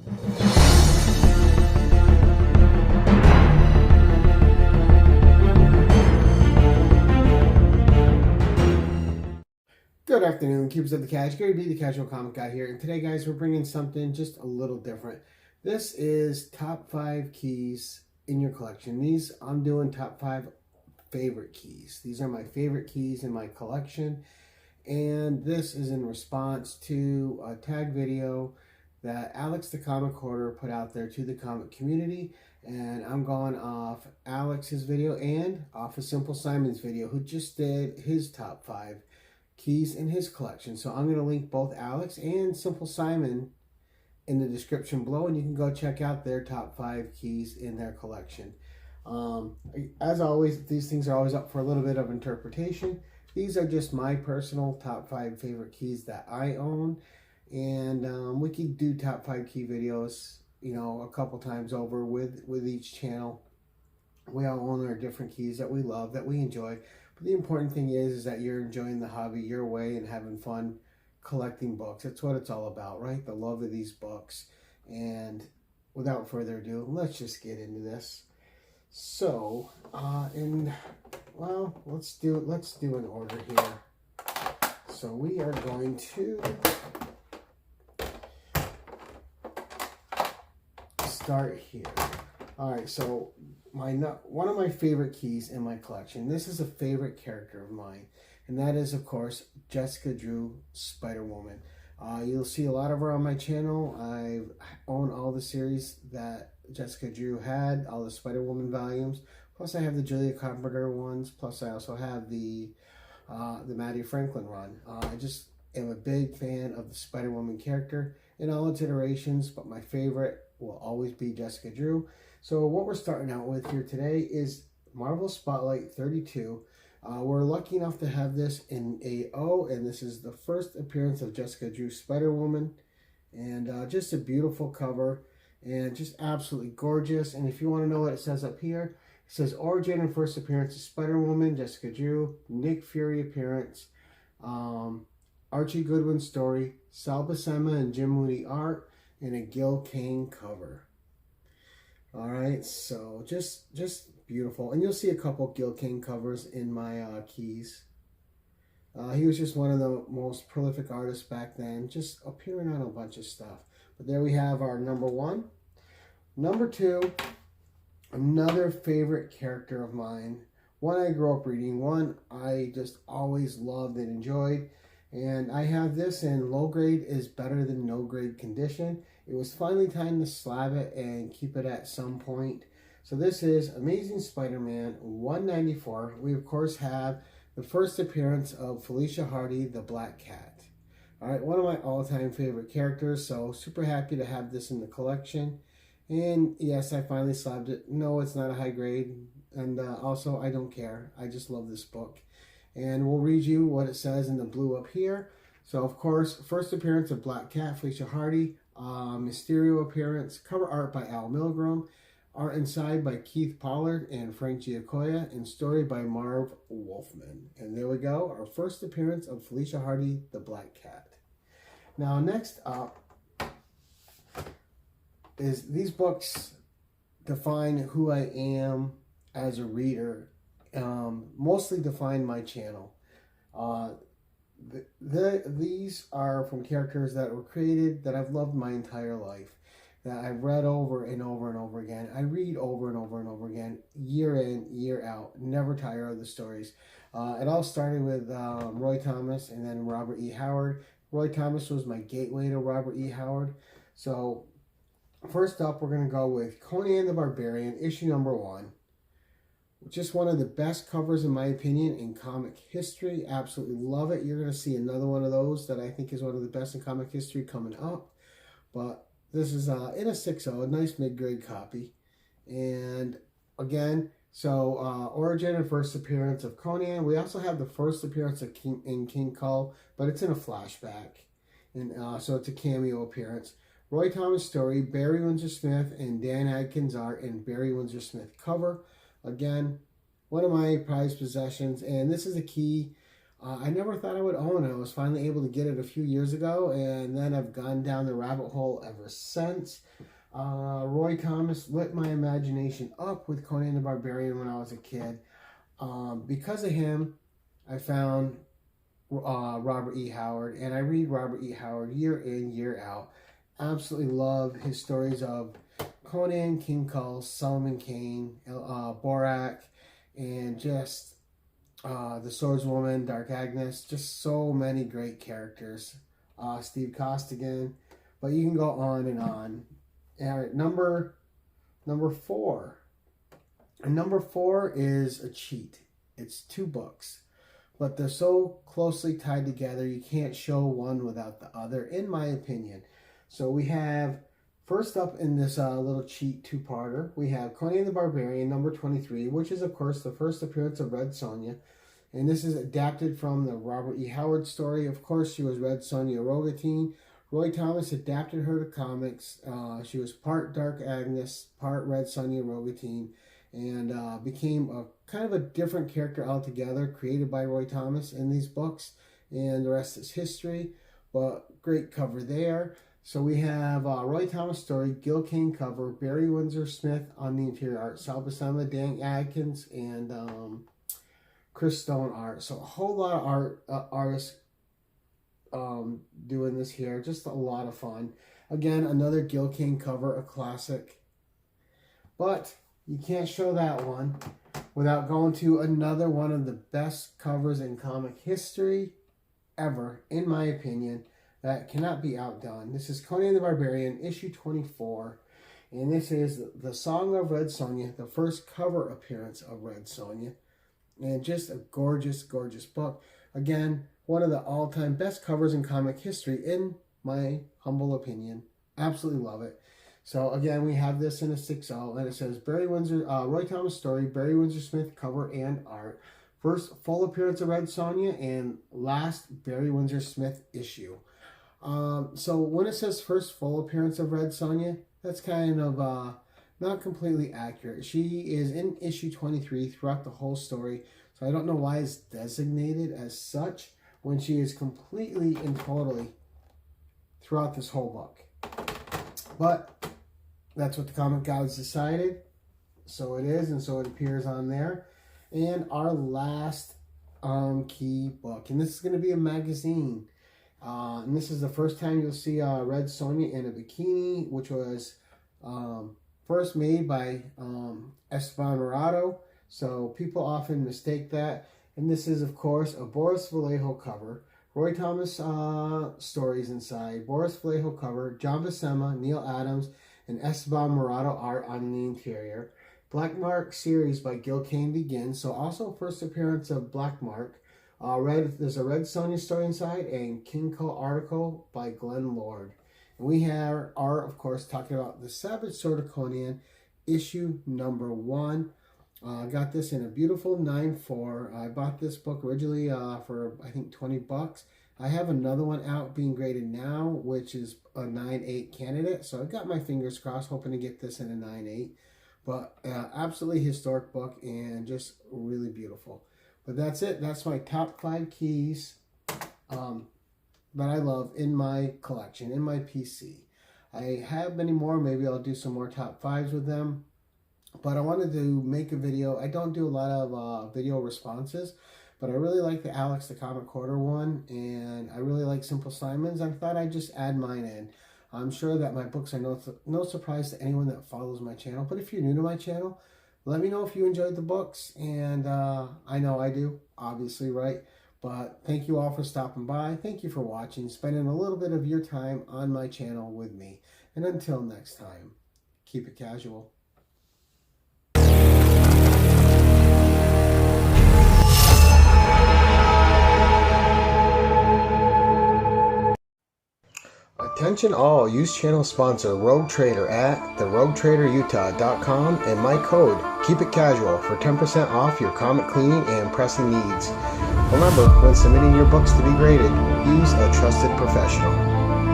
Good afternoon, Cubes of the Cash. Gary B, the Casual Comic Guy here. And today, guys, we're bringing something just a little different. This is top 5 keys in your collection. These, I'm doing top 5 favorite keys. These are my favorite keys in my collection. And this is in response to a tag video that Alex the Comic Hoarder put out there to the comic community. And I'm going off Alex's video and off of Simple Simon's video, who just did his top 5 keys in his collection. So I'm going to link both Alex and Simple Simon in the description below, and you can go check out their top 5 keys in their collection. As always, these things are always up for a little bit of interpretation. These are just my personal top 5 favorite keys that I own, and we could do top 5 key videos, you know, a couple times over with each channel. We all own our different keys that we love, that we enjoy. But the important thing is that you're enjoying the hobby your way and having fun collecting books. That's what it's all about, right? The love of these books. And without further ado, let's just get into this. So, well, let's do an order here. So we are going to start here. All right, so one of my favorite keys in my collection. This is a favorite character of mine, and that is, of course, Jessica Drew, Spider-Woman. You'll see a lot of her on my channel. I own all the series that Jessica Drew had, all the Spider-Woman volumes. Plus, I have the Julia Carpenter ones. Plus, I also have the Maddie Franklin run. I just am a big fan of the Spider-Woman character in all its iterations, but my favorite will always be Jessica Drew. So what we're starting out with here today is Marvel Spotlight 32. We're lucky enough to have this in AO, and this is the first appearance of Jessica Drew, Spider-Woman. And just a beautiful cover, and just absolutely gorgeous. And if you want to know what it says up here, it says Origin and First Appearance of Spider-Woman, Jessica Drew, Nick Fury appearance, Archie Goodwin story, Sal Buscema and Jim Mooney art, and a Gil Kane cover. All right, so just beautiful. And you'll see a couple Gil Kane covers in my keys. He was just one of the most prolific artists back then, just appearing on a bunch of stuff. But there we have our number 1. Number 2, another favorite character of mine. One I grew up reading, one I just always loved and enjoyed. And I have this in low grade is better than no grade condition. It was finally time to slab it and keep it at some point. So this is Amazing Spider-Man 194. We, of course, have the first appearance of Felicia Hardy, the Black Cat. All right, one of my all-time favorite characters, so super happy to have this in the collection. And yes, I finally slabbed it. No, it's not a high grade. And also, I don't care. I just love this book. And we'll read you what it says in the blue up here. So, of course, first appearance of Black Cat, Felicia Hardy. Mysterio appearance. Cover art by Al Milgrom. Art inside by Keith Pollard and Frank Giacoia. And story by Marv Wolfman. And there we go. Our first appearance of Felicia Hardy, the Black Cat. Now, next up is these books define who I am as a reader. Mostly define my channel. These are from characters that were created that I've loved my entire life, that I've read over and over and over again. I read over and over and over again, year in, year out, never tire of the stories. It all started with Roy Thomas and then Robert E. Howard. Roy Thomas was my gateway to Robert E. Howard. So first up, we're going to go with Conan the Barbarian, issue number 1. Just one of the best covers, in my opinion, in comic history. Absolutely love it. You're going to see another one of those that I think is one of the best in comic history coming up. But this is in a 6.0, a nice mid-grade copy. And again, so origin and first appearance of Conan. We also have the first appearance of King Kull, but it's in a flashback. And so it's a cameo appearance. Roy Thomas story, Barry Windsor Smith and Dan Adkins art, and Barry Windsor Smith cover. Again, one of my prized possessions, and this is a key I never thought I would own it. I was finally able to get it a few years ago, and then I've gone down the rabbit hole ever since. Roy Thomas lit my imagination up with Conan the Barbarian when I was a kid. Because of him, I found Robert E. Howard, and I read Robert E. Howard year in, year out. Absolutely love his stories of Conan, King Kull, Solomon Kane, Borak, and just the Swordswoman, Dark Agnes. Just so many great characters. Steve Costigan, but you can go on and on. All right, number 4. And number 4 is a cheat. It's 2 books, but they're so closely tied together you can't show one without the other, in my opinion. So we have, first up in this little cheat 2-parter, we have Conan the Barbarian, number 23, which is, of course, the first appearance of Red Sonja. And this is adapted from the Robert E. Howard story. Of course, she was Red Sonja Rogatine. Roy Thomas adapted her to comics. She was part Dark Agnes, part Red Sonja Rogatine, and became a kind of a different character altogether, created by Roy Thomas in these books, and the rest is history. But great cover there. So we have Roy Thomas story, Gil Kane cover, Barry Windsor Smith on the interior art, Sal Buscema, Dan Adkins, and Chris Stone art. So a whole lot of artists doing this here. Just a lot of fun. Again, another Gil Kane cover, a classic. But you can't show that one without going to another one of the best covers in comic history ever, in my opinion, that cannot be outdone. This is Conan the Barbarian, issue 24. And this is The Song of Red Sonja, the first cover appearance of Red Sonja. And just a gorgeous, gorgeous book. Again, one of the all-time best covers in comic history, in my humble opinion. Absolutely love it. So again, we have this in a 6.0, and it says Barry Windsor, Roy Thomas story, Barry Windsor Smith cover and art. First full appearance of Red Sonja and last Barry Windsor Smith issue. So when it says first full appearance of Red Sonja, that's kind of not completely accurate. She is in issue 23 throughout the whole story, so I don't know why it's designated as such when she is completely and totally throughout this whole book. But that's what the comic gods decided. So it is, and so it appears on there. And our last key book, and this is going to be a magazine. And this is the first time you'll see Red Sonja in a bikini, which was first made by Esteban Morado. So people often mistake that. And this is, of course, a Boris Vallejo cover. Roy Thomas stories inside. Boris Vallejo cover. John Buscema, Neil Adams, and Esteban Morado art on the interior. Black Mark series by Gil Kane begins. So also first appearance of Black Mark. There's a Red Sonja story inside, and King Kull article by Glenn Lord. And we are, of course, talking about The Savage Sword of Conan, issue number 1. I got this in a beautiful 9.4. I bought this book originally for, I think, $20. I have another one out being graded now, which is a 9.8 candidate. So I got my fingers crossed, hoping to get this in a 9.8. But absolutely historic book and just really beautiful. But that's it. That's my top 5 keys that I love in my collection, in my PC. I have many more. Maybe I'll do some more top 5s with them. But I wanted to make a video. I don't do a lot of video responses, but I really like the Alex the Comic Hoarder one, and I really like Simple Simons. I thought I'd just add mine in. I'm sure that my books are no surprise to anyone that follows my channel, but if you're new to my channel, let me know if you enjoyed the books, and I know I do, obviously, right? But thank you all for stopping by. Thank you for watching, spending a little bit of your time on my channel with me. And until next time, keep it casual. Attention all, use channel sponsor Rogue Trader at theroguetraderutah.com and my code KEEPITCASUAL for 10% off your comic cleaning and pressing needs. Remember, when submitting your books to be graded, use a trusted professional.